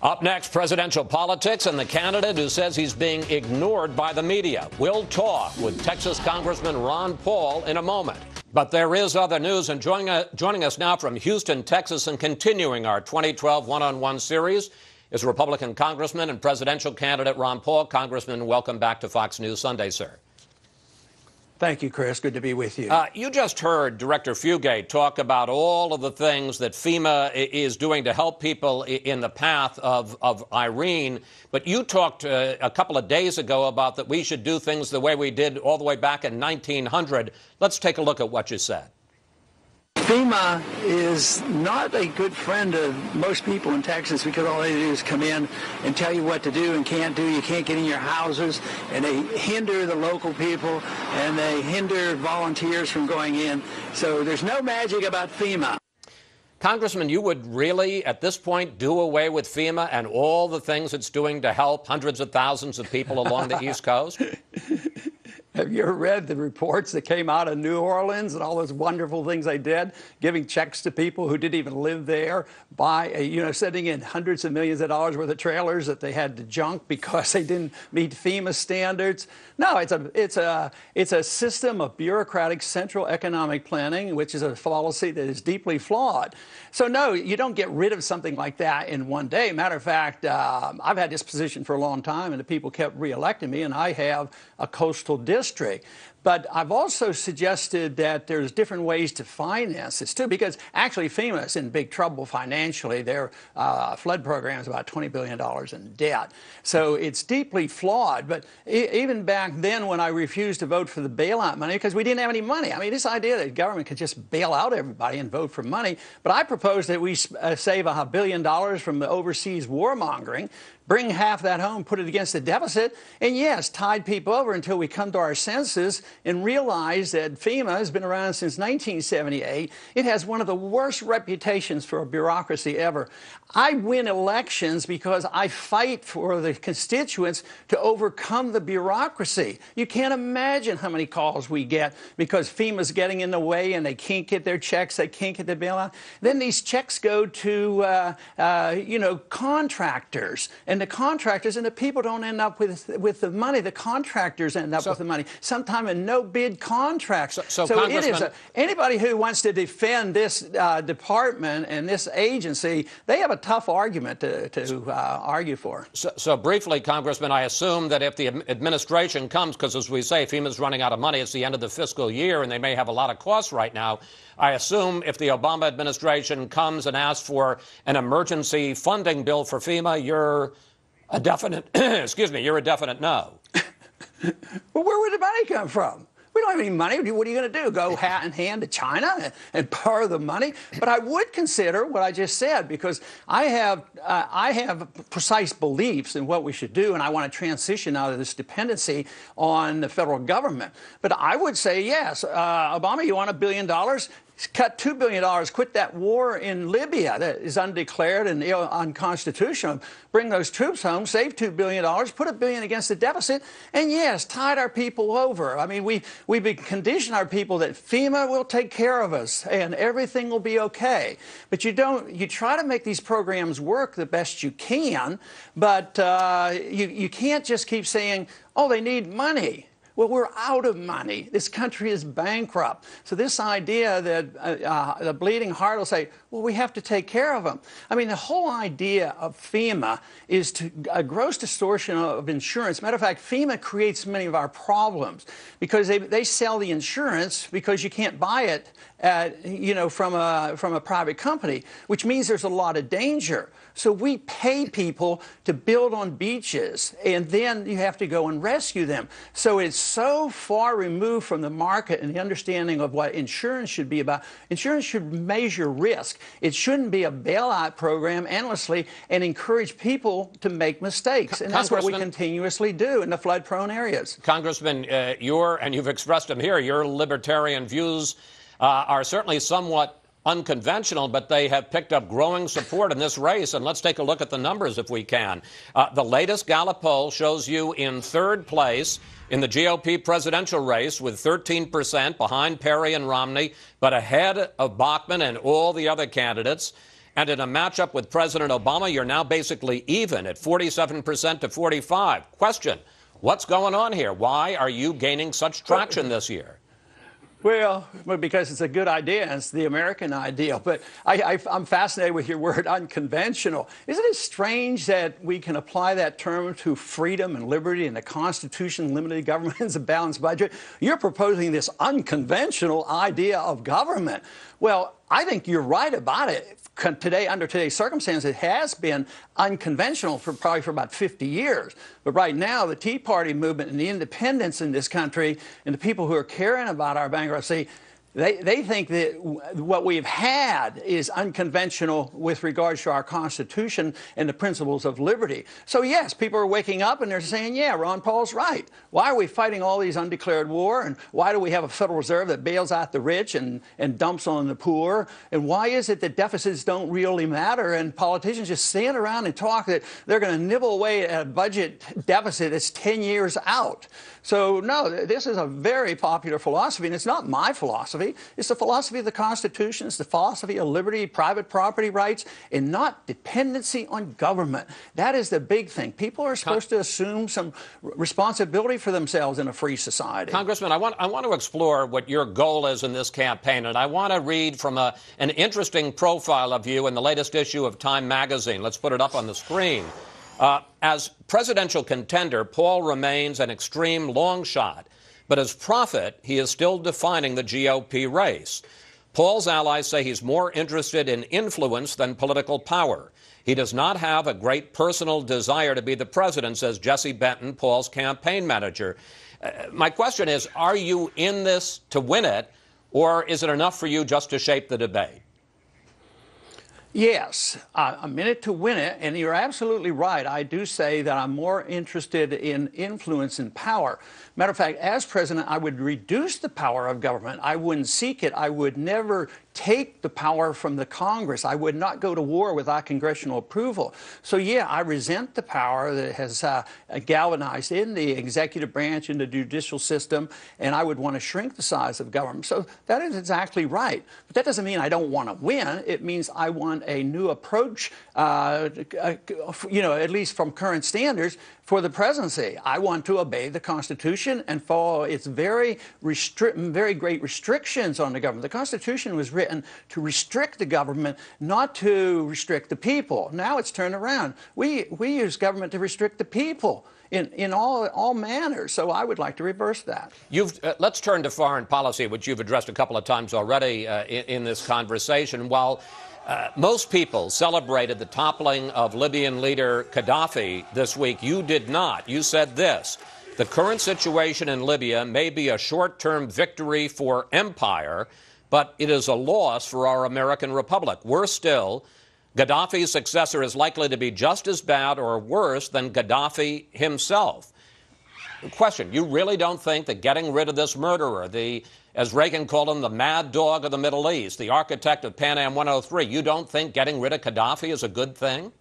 Up next, presidential politics and the candidate who says he's being ignored by the media. We'll talk with Texas Congressman Ron Paul in a moment. But there is other news, and joining us now from Houston, Texas, and continuing our 2012 one-on-one series is Republican Congressman and presidential candidate Ron Paul. Congressman, welcome back to Fox News Sunday, sir. Thank you, Chris. Good to be with you. You just heard Director Fugate talk about all of the things that FEMA is doing to help people in the path of Irene. But you talked a couple of days ago about that we should do things the way we did all the way back in 1900. Let's take a look at what you said. FEMA is not a good friend of most people in Texas because all they do is come in and tell you what to do and can't do. You can't get in your houses, and they hinder the local people, and they hinder volunteers from going in. So there's no magic about FEMA. Congressman, you would really, at this point, do away with FEMA and all the things it's doing to help hundreds of thousands of people along the East Coast? Have you ever read the reports that came out of New Orleans and all those wonderful things they did, giving checks to people who didn't even live there, sending in hundreds of millions of dollars worth of trailers that they had to junk because they didn't meet FEMA standards? No, it's a system of bureaucratic central economic planning, which is a policy that is deeply flawed. So no, you don't get rid of something like that in one day. Matter of fact, I've had this position for a long time, and the people kept reelecting me, and I have a coastal district. But I've also suggested that there's different ways to finance this, too, because actually FEMA is in big trouble financially. Their flood program is about $20 billion in debt. So it's deeply flawed. But even back then when I refused to vote for the bailout money, because we didn't have any money. I mean, this idea that the government could just bail out everybody and vote for money. But I proposed that we save $1 billion from the overseas warmongering, bring half that home, put it against the deficit, and yes, tide people over until we come to our senses and realize that FEMA has been around since 1978. It has one of the worst reputations for a bureaucracy ever. I win elections because I fight for the constituents to overcome the bureaucracy. You can't imagine how many calls we get because FEMA's getting in the way and they can't get their checks, they can't get their bailout. Then these checks go to, contractors. And the contractors and the people don't end up with the money. The contractors end up with the money. Sometimes a no-bid contract. So it is anybody who wants to defend this department and this agency, they have a tough argument to argue for. So briefly, Congressman, I assume that if the administration comes, because as we say, FEMA's running out of money, it's the end of the fiscal year, and they may have a lot of costs right now. I assume if the Obama administration comes and asks for an emergency funding bill for FEMA, you're a definite, you're a definite no. Well, where would the money come from? We don't have any money. What are you going to do? Go hat in hand to China and borrow the money? But I would consider what I just said because I have precise beliefs in what we should do, and I want to transition out of this dependency on the federal government. But I would say, yes, Obama, you want $1 billion? Cut $2 billion, quit that war in Libya that is undeclared and unconstitutional. Bring those troops home, save $2 billion, put $1 billion against the deficit, and yes, tide our people over. I mean, we've conditioned our people that FEMA will take care of us and everything will be okay. But you try to make these programs work the best you can, but you can't just keep saying, oh, they need money. Well, we're out of money. This country is bankrupt. So this idea that the bleeding heart will say, well, we have to take care of them. I mean, the whole idea of FEMA is a gross distortion of insurance. Matter of fact, FEMA creates many of our problems because they sell the insurance because you can't buy it from a private company, which means there's a lot of danger. So we pay people to build on beaches, and then you have to go and rescue them. So it's so far removed from the market and the understanding of what insurance should be about. Insurance should measure risk. It shouldn't be a bailout program endlessly and encourage people to make mistakes. And that's what we continuously do in the flood-prone areas. Congressman, and you've expressed them here, your libertarian views are certainly somewhat unconventional, but they have picked up growing support in this race. And let's take a look at the numbers if we can. The latest Gallup poll shows you in third place in the GOP presidential race with 13% behind Perry and Romney, but ahead of Bachmann and all the other candidates. And in a matchup with President Obama, you're now basically even at 47% to 45. Question, what's going on here? Why are you gaining such traction this year? Well, because it's a good idea, and it's the American ideal. But I'm fascinated with your word unconventional. Isn't it strange that we can apply that term to freedom and liberty and the Constitution, limited government, and a balanced budget? You're proposing this unconventional idea of government. Well, I think you're right about it. Today, under today's circumstances, it has been unconventional probably for about 50 years. But right now, the Tea Party movement and the independents in this country and the people who are caring about our bankruptcy, they think that what we've had is unconventional with regards to our Constitution and the principles of liberty. So, yes, people are waking up and they're saying, yeah, Ron Paul's right. Why are we fighting all these undeclared war? And why do we have a Federal Reserve that bails out the rich and dumps on the poor? And why is it that deficits don't really matter and politicians just stand around and talk that they're going to nibble away at a budget deficit that's 10 years out? So, no, this is a very popular philosophy, and it's not my philosophy. It's the philosophy of the Constitution. It's the philosophy of liberty, private property rights, and not dependency on government. That is the big thing. People are supposed to assume some responsibility for themselves in a free society. Congressman, I want to explore what your goal is in this campaign, and I want to read from an interesting profile of you in the latest issue of Time magazine. Let's put it up on the screen. As presidential contender, Paul remains an extreme long shot, but as prophet, he is still defining the GOP race. Paul's allies say he's more interested in influence than political power. He does not have a great personal desire to be the president, says Jesse Benton, Paul's campaign manager. My question is, are you in this to win it, or is it enough for you just to shape the debate? Yes, I'm in it to win it, and you're absolutely right. I do say that I'm more interested in influence and power. Matter of fact, as president, I would reduce the power of government. I wouldn't seek it. I would never take the power from the Congress. I would not go to war without congressional approval. So, yeah, I resent the power that has galvanized in the executive branch, in the judicial system, and I would want to shrink the size of government. So that is exactly right. But that doesn't mean I don't want to win. It means I want a new approach, at least from current standards, for the presidency. I want to obey the Constitution and follow its very great restrictions on the government. The Constitution was written to restrict the government, not to restrict the people. Now it's turned around. We use government to restrict the people in all manners. So I would like to reverse that. Let's turn to foreign policy, which you've addressed a couple of times already in this conversation. While most people celebrated the toppling of Libyan leader Gaddafi this week, you did not. You said this: the current situation in Libya may be a short-term victory for empire, but it is a loss for our American republic. Worse still, Gaddafi's successor is likely to be just as bad or worse than Gaddafi himself. Question, you really don't think that getting rid of this murderer, as Reagan called him, the mad dog of the Middle East, the architect of Pan Am 103, you don't think getting rid of Gaddafi is a good thing?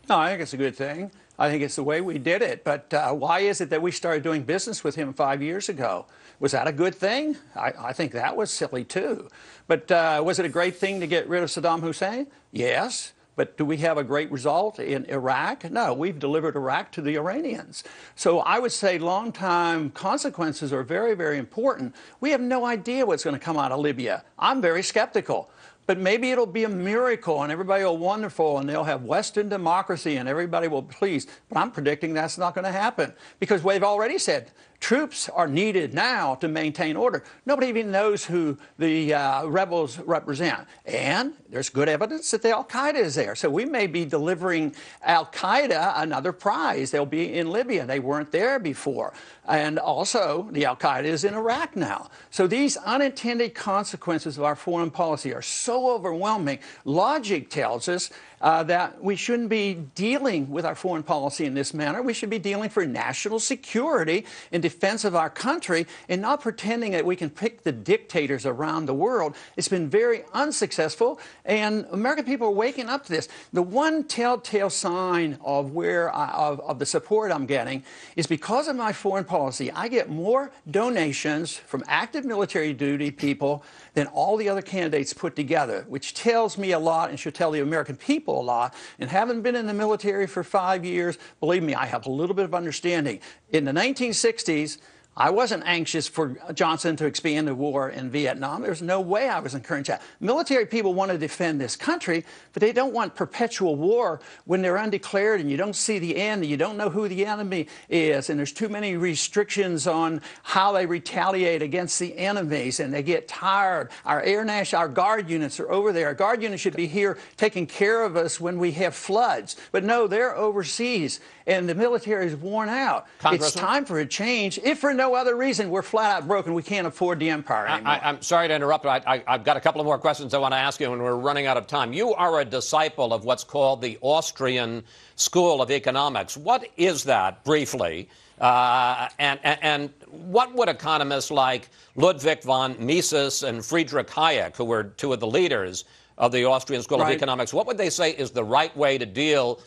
No, I think it's a good thing. I think it's the way we did it. But why is it that we started doing business with him 5 years ago? Was that a good thing? I think that was silly, too. But was it a great thing to get rid of Saddam Hussein? Yes. But do we have a great result in Iraq? No, we've delivered Iraq to the Iranians. So I would say long-term consequences are very, very important. We have no idea what's going to come out of Libya. I'm very skeptical. But maybe it'll be a miracle and everybody will be wonderful and they'll have Western democracy and everybody will be pleased. But I'm predicting that's not going to happen because they've already said troops are needed now to maintain order. Nobody even knows who the rebels represent. And there's good evidence that the al-Qaeda is there. So we may be delivering al-Qaeda another prize. They'll be in Libya. They weren't there before. And also, the al-Qaeda is in Iraq now. So these unintended consequences of our foreign policy are so overwhelming. Logic tells us that we shouldn't be dealing with our foreign policy in this manner. We should be dealing for national security in defense of our country and not pretending that we can pick the dictators around the world. It's been very unsuccessful, and American people are waking up to this. The one telltale sign of of the support I'm getting is because of my foreign policy, I get more donations from active military duty people than all the other candidates put together, which tells me a lot and should tell the American people a lot. And having been in the military for 5 years, believe me, I have a little bit of understanding. In the 1960s, I wasn't anxious for Johnson to expand the war in Vietnam. There's no way I was encouraging that. Military people want to defend this country, but they don't want perpetual war when they're undeclared and you don't see the end and you don't know who the enemy is, and there's too many restrictions on how they retaliate against the enemies, and they get tired. Our guard units are over there. Our guard units should be here taking care of us when we have floods, but no, they're overseas, and the military is worn out. It's time for a change. If for no other reason, we're flat out broken. We can't afford the empire anymore. I'm sorry to interrupt, but I've got a couple of more questions I want to ask you, and we're running out of time. You are a disciple of what's called the Austrian School of Economics. What is that, briefly? And what would economists like Ludwig von Mises and Friedrich Hayek, who were two of the leaders of the Austrian School of Economics, what would they say is the right way to deal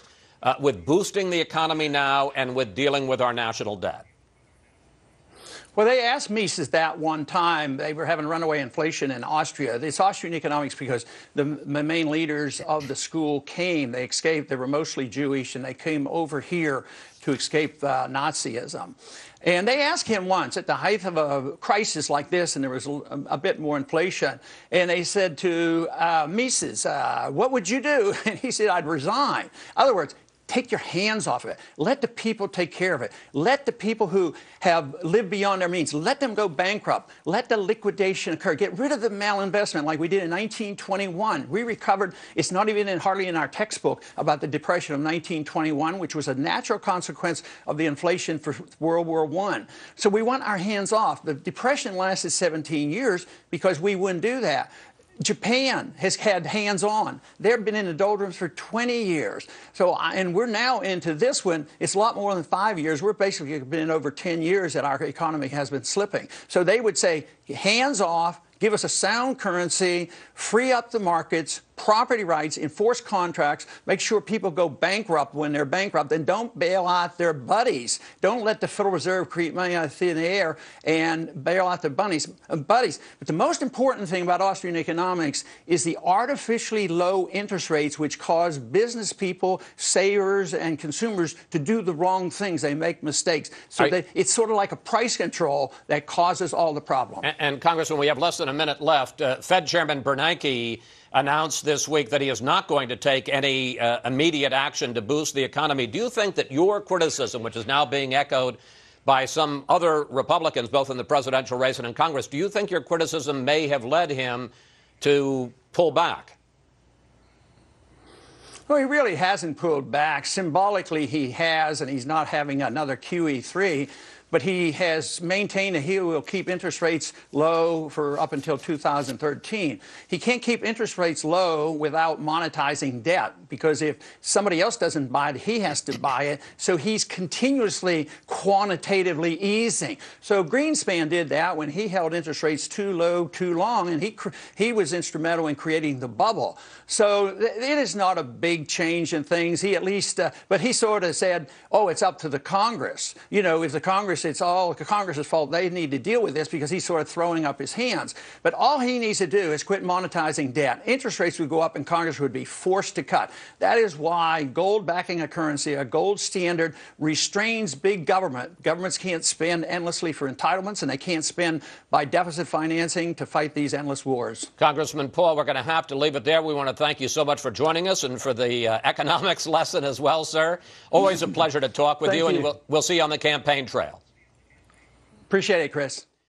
with boosting the economy now and with dealing with our national debt? Well, they asked Mises that one time. They were having runaway inflation in Austria. It's Austrian economics because the main leaders of the school came. They escaped. They were mostly Jewish, and they came over here to escape Nazism. And they asked him once, at the height of a crisis like this, and there was a bit more inflation, and they said to Mises, what would you do? And he said, I'd resign. In other words, take your hands off of it. Let the people take care of it. Let the people who have lived beyond their means, let them go bankrupt. Let the liquidation occur. Get rid of the malinvestment like we did in 1921. We recovered. It's not even hardly in our textbook about the Depression of 1921, which was a natural consequence of the inflation for World War I. So we want our hands off. The Depression lasted 17 years because we wouldn't do that. Japan has had hands-on. They've been in the doldrums for 20 years. And we're now into this one. It's a lot more than 5 years. We're basically been over 10 years that our economy has been slipping. So they would say, hands off, give us a sound currency, free up the markets, property rights, enforce contracts, make sure people go bankrupt when they're bankrupt, and don't bail out their buddies. Don't let the Federal Reserve create money out of thin air and bail out their buddies. But the most important thing about Austrian economics is the artificially low interest rates, which cause business people, savers, and consumers to do the wrong things. They make mistakes. So it's sort of like a price control that causes all the problems. And Congressman, we have less than a minute left. Fed Chairman Bernanke announced this week that he is not going to take any immediate action to boost the economy. Do you think that your criticism, which is now being echoed by some other Republicans, both in the presidential race and in Congress, do you think your criticism may have led him to pull back? Well, he really hasn't pulled back. Symbolically, he has, and he's not having another QE3. But he has maintained that he will keep interest rates low for up until 2013. He can't keep interest rates low without monetizing debt, because if somebody else doesn't buy it, he has to buy it. So he's continuously quantitatively easing. So Greenspan did that when he held interest rates too low, too long, and he was instrumental in creating the bubble. So it is not a big change in things. He at least, but he sort of said, oh, it's up to the Congress. You know, if the Congress, it's all the Congress's fault. They need to deal with this, because he's sort of throwing up his hands. But all he needs to do is quit monetizing debt. Interest rates would go up and Congress would be forced to cut. That is why gold backing a currency, a gold standard, restrains big government. Governments can't spend endlessly for entitlements, and they can't spend by deficit financing to fight these endless wars. Congressman Paul, we're going to have to leave it there. We want to thank you so much for joining us and for the economics lesson as well, sir. Always a pleasure to talk with you, and we'll see you on the campaign trail. Appreciate it, Chris.